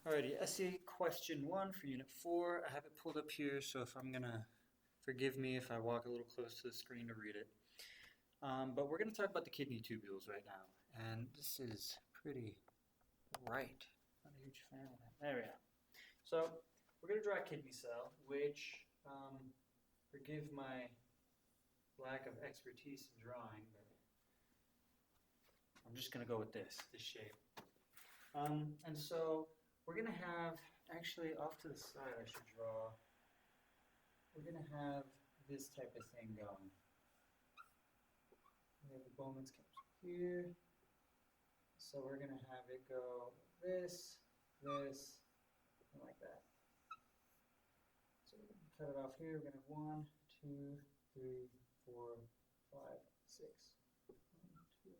Alrighty, essay question 1 for unit 4. I have it pulled up here, so if I'm gonna forgive me if I walk a little close to the screen to read it. But we're gonna talk about the kidney tubules right now, and this is pretty bright. Not a huge fan of that. There we go. So we're gonna draw a kidney cell, which forgive my lack of expertise in drawing, but I'm just gonna go with this shape. And so we're going to have, actually off to the side I should draw, we're going to have this type of thing going. We have the Bowman's capsule here. So we're going to have it go this, this, and like that. So we're going to cut it off here. We're going to have 1, 2, 3, 4, 5, 6. 1, 2,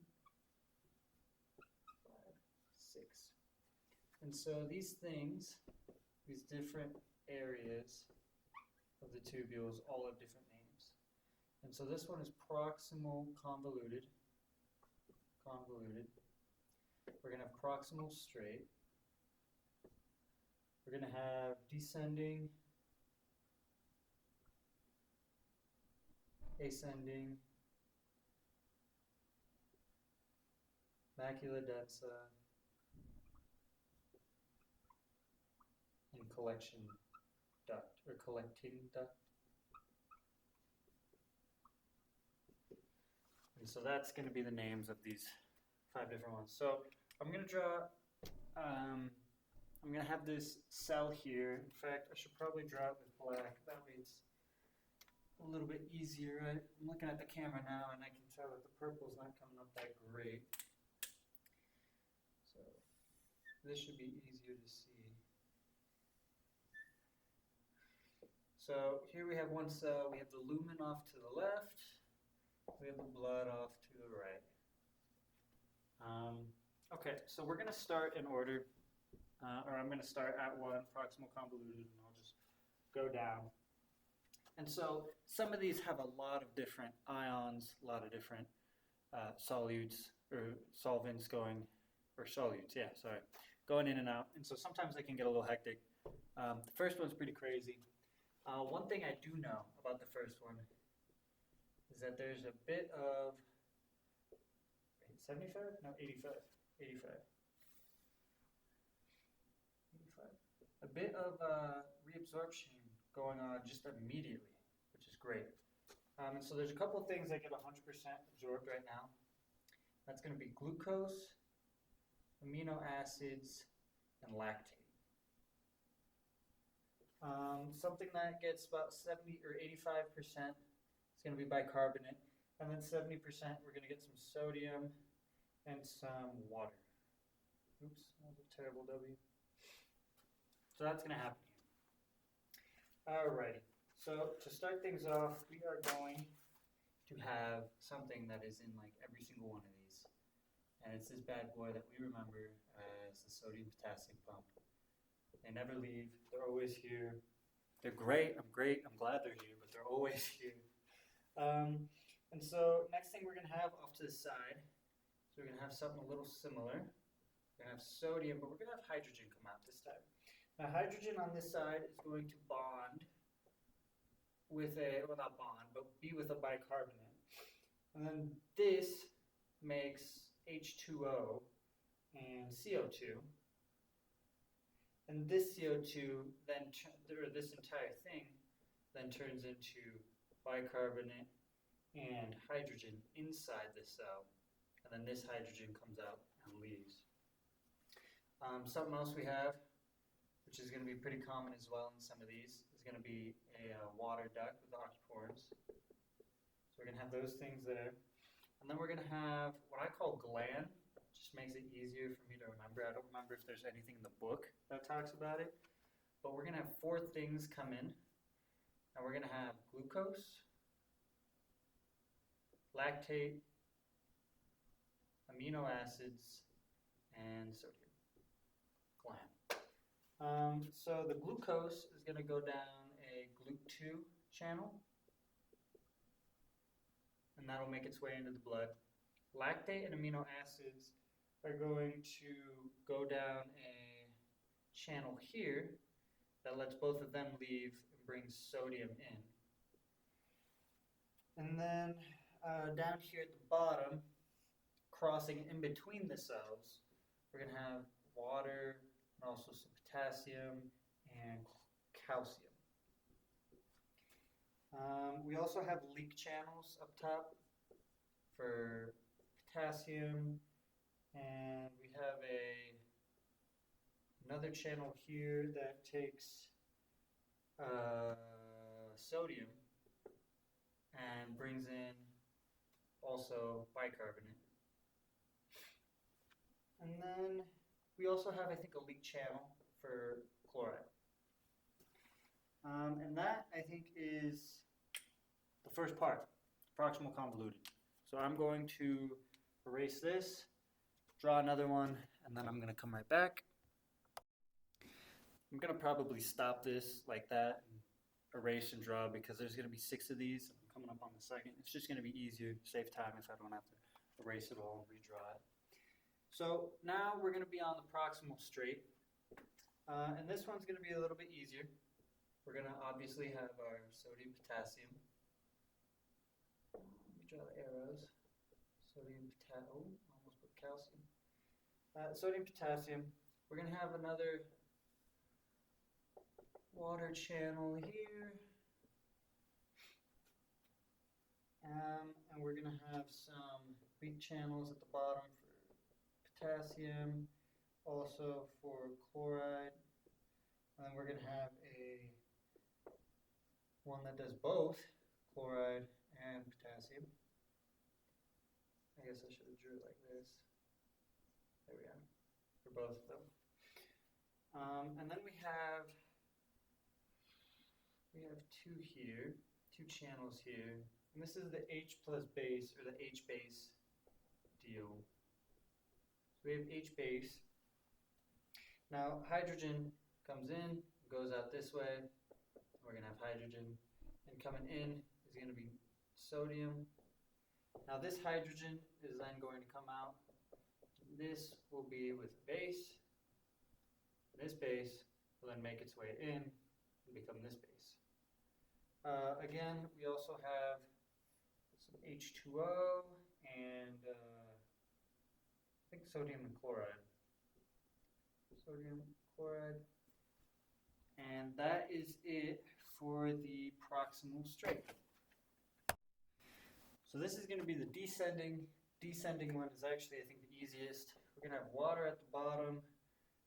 5, 6. And so these things, these different areas of the tubules all have different names. And so this one is proximal convoluted. We're going to have proximal straight. We're going to have descending, ascending, macula densa, and collection duct, or collecting duct. And so that's going to be the names of these 5 different ones. So I'm going to draw, I'm going to have this cell here. In fact, I should probably draw it with black. That way it's a little bit easier. I'm looking at the camera now and I can tell that the purple's not coming up that great. So this should be easier to see. So here we have one cell, we have the lumen off to the left, we have the blood off to the right. Okay, so we're going to start in order, or I'm going to start at 1, proximal convoluted, and I'll just go down. And so some of these have a lot of different ions, a lot of different solutes, or solvents going, or solutes, yeah, sorry, going in and out. And so sometimes they can get a little hectic. The first one's pretty crazy. One thing I do know about the first one is that there's a bit of 75? No, 85. 85. A bit of reabsorption going on just immediately, which is great. And so there's a couple of things that get 100% absorbed right now. That's going to be glucose, amino acids, and lactate. Something that gets about 70 or 85% is going to be bicarbonate, and then 70% we're going to get some sodium and some water. Oops, that was a terrible W. So that's going to happen here. Alrighty, so to start things off, we are going to have something that is in like every single one of these, and it's this bad boy that we remember as the sodium-potassium pump. They never leave. They're always here. They're great. I'm glad they're here, but they're always here. And so next thing we're going to have off to the side, so we're going to have something a little similar. We're going to have sodium, but we're going to have hydrogen come out this time. Now hydrogen on this side is going to bond with a, well not bond, but be with a bicarbonate. And then this makes H2O and CO2. And this CO2 then, or this entire thing, then turns into bicarbonate and hydrogen inside the cell. And then this hydrogen comes out and leaves. Something else we have, which is going to be pretty common as well in some of these, is going to be a water duct with octopores. So we're going to have those things there. And then we're going to have what I call gland. Just makes it easier for me to remember. I don't remember if there's anything in the book that talks about it. But we're going to have 4 things come in. And we're going to have glucose, lactate, amino acids, and sodium. Gland. So the glucose is going to go down a GLUT2 channel. And that'll make its way into the blood. Lactate and amino acids are going to go down a channel here that lets both of them leave and brings sodium in. And then down here at the bottom, crossing in between the cells, we're going to have water and also some potassium and calcium. We also have leak channels up top for potassium, and we have another channel here that takes sodium and brings in also bicarbonate. And then we also have, I think, a leak channel for chloride. And that, I think, is the first part, proximal convoluted. So I'm going to erase this, draw another one, and then I'm going to come right back. I'm going to probably stop this like that, and erase and draw, because there's going to be 6 of these. I'm coming up on the second. It's just going to be easier, save time if I don't have to erase it all and redraw it. So now we're going to be on the proximal straight, and this one's going to be a little bit easier. We're going to obviously have our sodium, potassium. Let me draw the arrows. Sodium, almost put calcium. Sodium, potassium. We're going to have another water channel here. And we're going to have some leak channels at the bottom for potassium, also for chloride. And then we're going to have one that does both chloride and potassium. I guess I should have drew it like this. There we go, for both of them. And then we have 2 here, 2 channels here, and this is the H plus base, or the H base deal. So we have H base. Now hydrogen comes in, goes out this way. We're going to have hydrogen, and coming in is going to be sodium. Now this hydrogen is then going to come out. This will be with base. This base will then make its way in and become this base. Again, we also have some H2O and I think sodium and chloride. Sodium, chloride. And that is it for the proximal straight. So this is going to be the descending. Descending one is actually, I think, the easiest. We're going to have water at the bottom.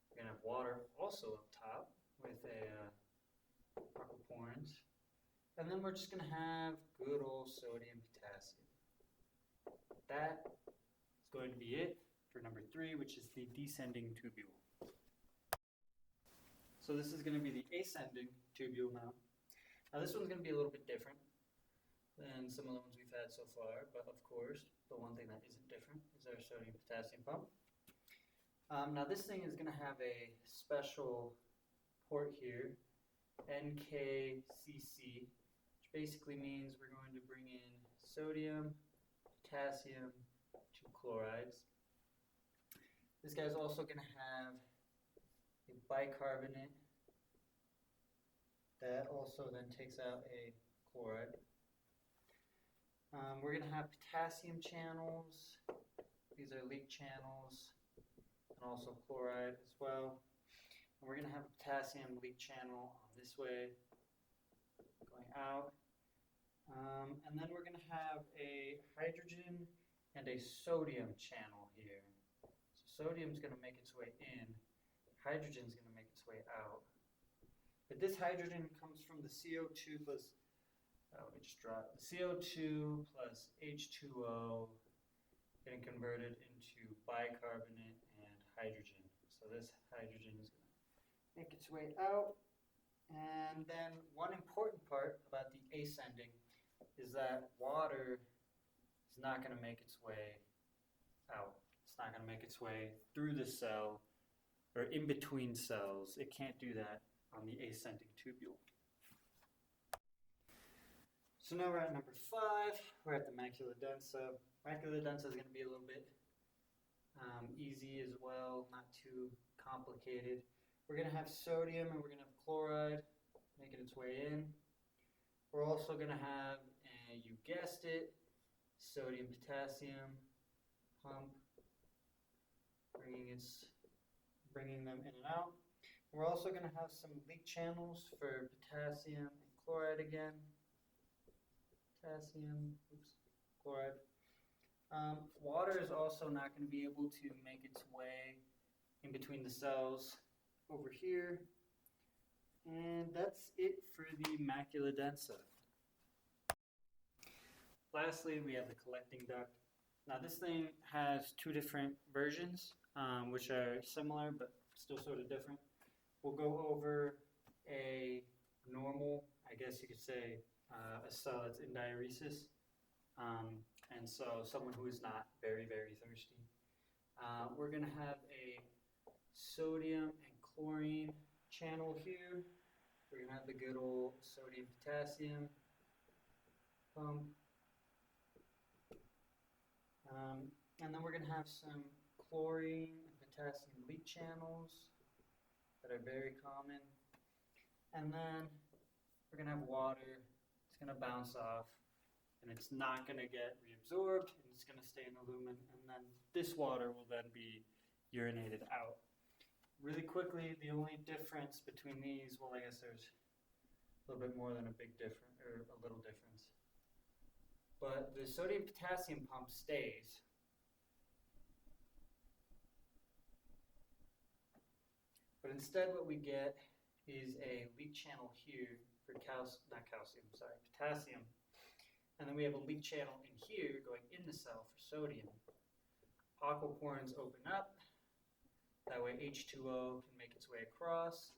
We're going to have water also up top with aquaporins. And then we're just going to have good old sodium potassium. That is going to be it for number 3, which is the descending tubule. So this is going to be the ascending tubule now. Now this one's going to be a little bit different than some of the ones we've had so far, but of course, the one thing that isn't different is our sodium potassium pump. Now this thing is going to have a special port here, NKCC, which basically means we're going to bring in sodium, potassium, 2 chlorides. This guy's also going to have a bicarbonate that also then takes out a chloride. We're going to have potassium channels. These are leak channels, and also chloride as well. And we're going to have a potassium leak channel on this way, going out. And then we're going to have a hydrogen and a sodium channel here. So sodium's going to make its way in. Hydrogen's going to make its way out. But this hydrogen comes from the CO2 plus, let me just draw it, the CO2 plus H2O getting converted into bicarbonate and hydrogen. So this hydrogen is going to make its way out. And then one important part about the ascending is that water is not going to make its way out. It's not going to make its way through the cell or in between cells. It can't do that on the ascending tubule. So now we're at number 5. We're at the macula densa. Macula densa is going to be a little bit easy as well, not too complicated. We're going to have sodium and we're going to have chloride making its way in. We're also going to have, and you guessed it, sodium potassium pump, bringing them in and out. We're also going to have some leak channels for potassium and chloride again. Potassium, chloride. Water is also not going to be able to make its way in between the cells over here. And that's it for the macula densa. Lastly, we have the collecting duct. Now this thing has two different versions, which are similar but still sort of different. We'll go over a normal, I guess you could say, a cell that's in diuresis, and so someone who is not very, very thirsty. We're going to have a sodium and chlorine channel here. We're going to have the good old sodium-potassium pump. And then we're going to have some chlorine and potassium leak channels that are very common. And then we're going to have water. It's going to bounce off, and it's not going to get reabsorbed, and it's going to stay in the lumen. And then this water will then be urinated out. Really quickly, the only difference between these, well, I guess there's a little bit more than a big difference, or a little difference. But the sodium-potassium pump stays. But instead what we get is a leak channel here for potassium. And then we have a leak channel in here going in the cell for sodium. Aquaporins open up. That way H2O can make its way across.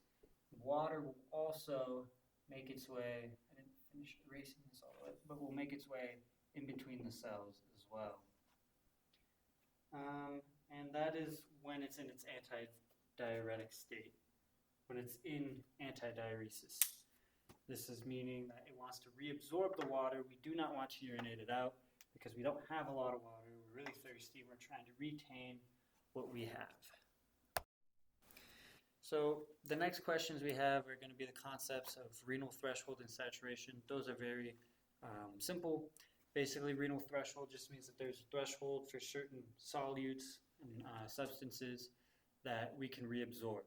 Water will also make its way, I didn't finish erasing this all the way, but will make its way in between the cells as well. And that is when it's in its antidiuretic state, when it's in antidiuresis. This is meaning that it wants to reabsorb the water. We do not want to urinate it out because we don't have a lot of water. We're really thirsty. We're trying to retain what we have. So the next questions we have are going to be the concepts of renal threshold and saturation. Those are very simple. Basically, renal threshold just means that there's a threshold for certain solutes and substances that we can reabsorb.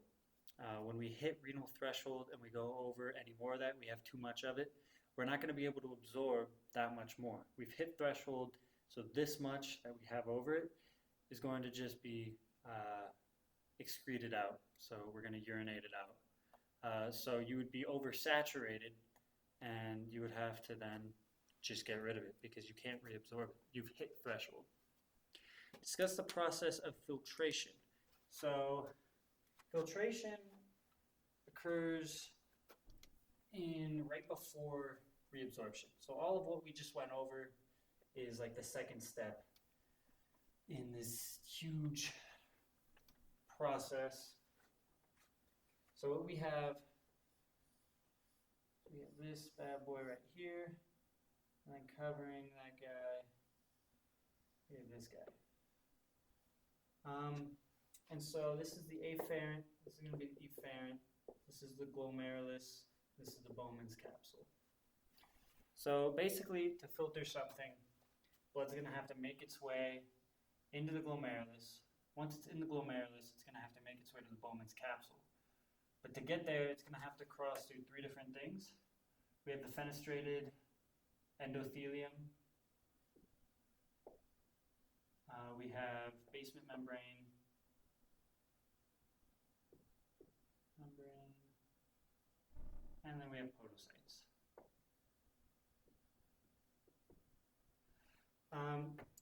When we hit renal threshold and we go over any more of that, we have too much of it, we're not going to be able to absorb that much more. We've hit threshold, so this much that we have over it is going to just be excreted out. So we're going to urinate it out. So you would be oversaturated, and you would have to then just get rid of it because you can't reabsorb it. You've hit threshold. Discuss the process of filtration. So filtration occurs right before reabsorption. So all of what we just went over is like the second step in this huge process. So what we have this bad boy right here, and then covering that guy, we have this guy. And so this is the afferent, this is going to be the efferent, this is the glomerulus, this is the Bowman's capsule. So basically, to filter something, blood's going to have to make its way into the glomerulus. Once it's in the glomerulus, it's going to have to make its way to the Bowman's capsule. But to get there, it's going to have to cross through three different things. We have the fenestrated endothelium. We have basement membrane. And then we have podocytes.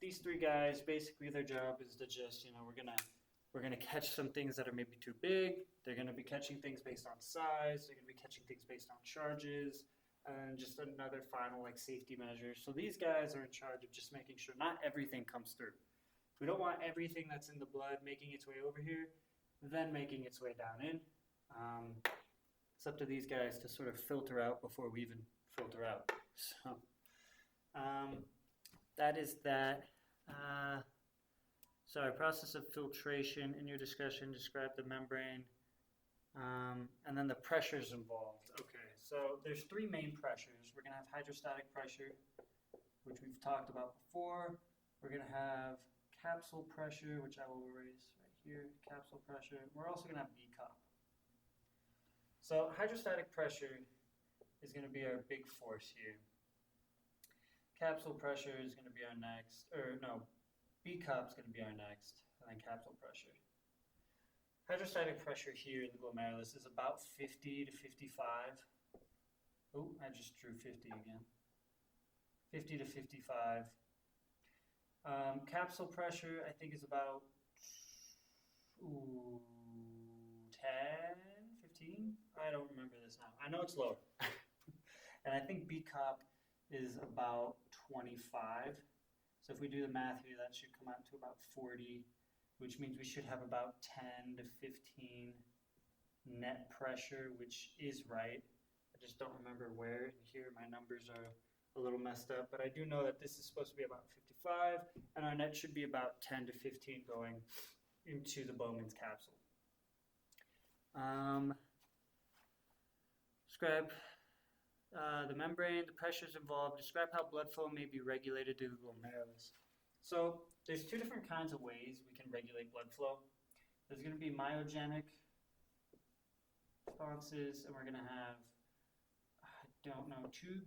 These three guys, basically their job is to just, we're gonna catch some things that are maybe too big. They're gonna be catching things based on size. They're gonna be catching things based on charges, and just another final safety measure. So these guys are in charge of just making sure not everything comes through. We don't want everything that's in the blood making its way over here, then making its way down in. It's up to these guys to sort of filter out before we even filter out. So that is that. Sorry, process of filtration. In your discussion, describe the membrane. and then the pressures involved. Okay, so there's three main pressures. We're going to have hydrostatic pressure, which we've talked about before. We're going to have capsule pressure, which I will erase right here, capsule pressure. We're also going to have BCOP. So hydrostatic pressure is going to be our big force here. Capsule pressure is going to be our next, or no, BCOP is going to be our next, and then capsule pressure. Hydrostatic pressure here in the glomerulus is about 50 to 55. Oh, I just drew 50 again. 50 to 55. Capsule pressure, I think, is about 10, 15? I don't remember this now. I know it's lower. And I think BCOP is about 25. So if we do the math here, that should come out to about 40, which means we should have about 10 to 15 net pressure, which is right. I just don't remember where. Here my numbers are a little messed up, but I do know that this is supposed to be about 55, and our net should be about 10 to 15 going into the Bowman's capsule. Describe the membrane, the pressures involved. Describe how blood flow may be regulated to the glomerulus. So there's two different kinds of ways we can regulate blood flow. There's going to be myogenic responses, and we're going to have, I don't know, tubuloglomeric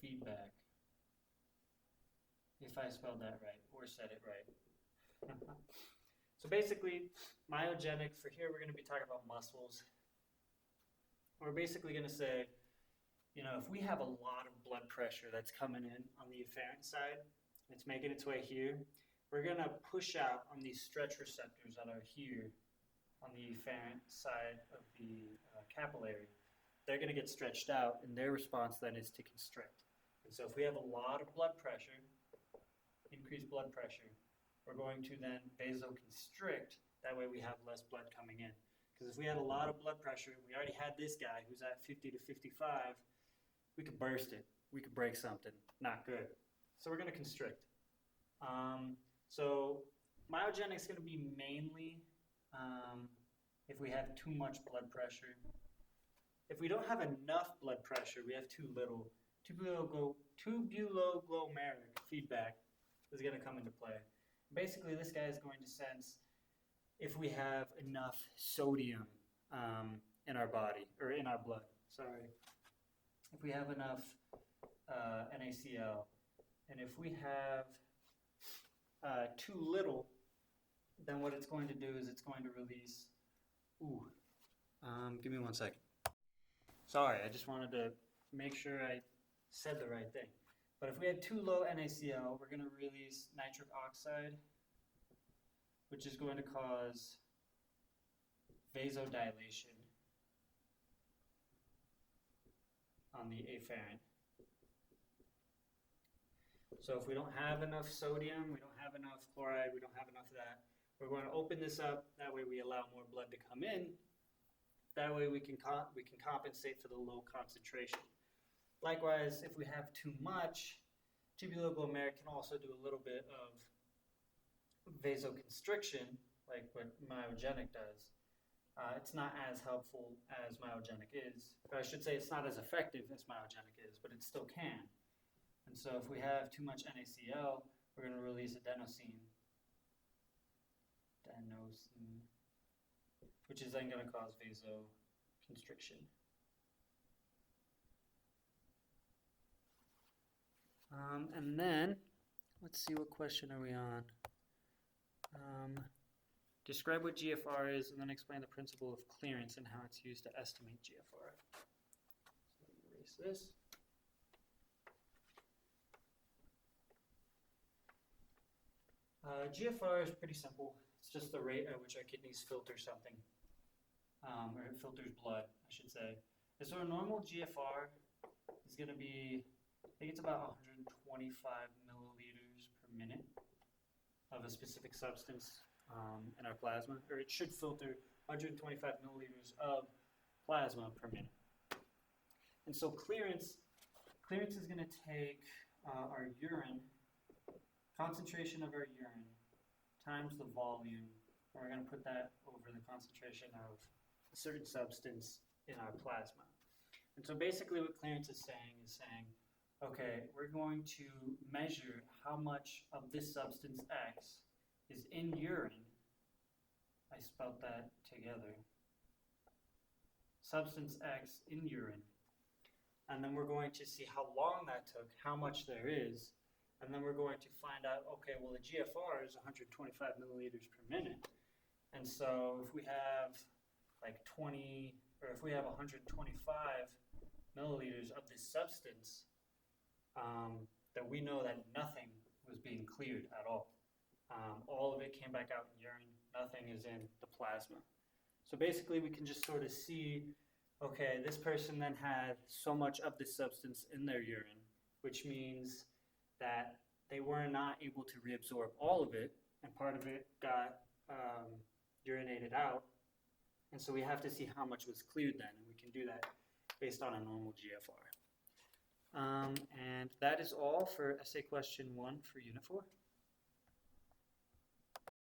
feedback. If I spelled that right or said it right. So basically, myogenic, for here we're going to be talking about muscles. We're basically going to say, you know, if we have a lot of blood pressure that's coming in on the afferent side, it's making its way here, we're going to push out on these stretch receptors that are here on the afferent side of the capillary. They're going to get stretched out, and their response then is to constrict. And so if we have a lot of blood pressure, increased blood pressure, we're going to then vasoconstrict. That way we have less blood coming in. Because if we had a lot of blood pressure, we already had this guy who's at 50 to 55, we could burst it. We could break something. Not good. So we're going to constrict. So myogenic is going to be mainly if we have too much blood pressure. If we don't have enough blood pressure, we have too little. Tubuloglomerulus feedback is going to come into play. Basically, this guy is going to sense if we have enough sodium in our body, or in our blood, sorry. If we have enough NaCl, and if we have too little, then what it's going to do is it's going to release, give me 1 second. Sorry, I just wanted to make sure I said the right thing. But if we had too low NaCl, we're going to release nitric oxide, which is going to cause vasodilation on the afferent. So if we don't have enough sodium, we don't have enough chloride, we don't have enough of that, we're going to open this up. That way we allow more blood to come in. That way we can compensate for the low concentration. Likewise, if we have too much, tubuloglomeric can also do a little bit of vasoconstriction, like what myogenic does. It's not as helpful as myogenic is, or I should say it's not as effective as myogenic is, but it still can. And so if we have too much NaCl, we're going to release adenosine, which is then going to cause vasoconstriction. And then, let's see, what question are we on? Describe what GFR is, and then explain the principle of clearance and how it's used to estimate GFR. So let me erase this. GFR is pretty simple. It's just the rate at which our kidneys filter something, or it filters blood, I should say. And so a normal GFR is going to be, I think it's about 125 milliliters per minute of a specific substance in our plasma, or it should filter 125 milliliters of plasma per minute. And so clearance is going to take our urine, concentration of our urine, times the volume, and we're going to put that over the concentration of a certain substance in our plasma. And so basically what Clarence is saying, okay, we're going to measure how much of this substance X is in urine. I spelled that together. Substance X in urine. And then we're going to see how long that took, how much there is, and then we're going to find out, okay, well the GFR is 125 milliliters per minute. And so if we have like 20, or if we have 125 milliliters of this substance, then we know that nothing was being cleared at all. All of it came back out in urine, nothing is in the plasma. So basically we can just sort of see, okay, this person then had so much of this substance in their urine, which means that they were not able to reabsorb all of it, and part of it got urinated out. And so we have to see how much was cleared then, and we can do that based on a normal GFR. And that is all for essay question 1 for Unit 4.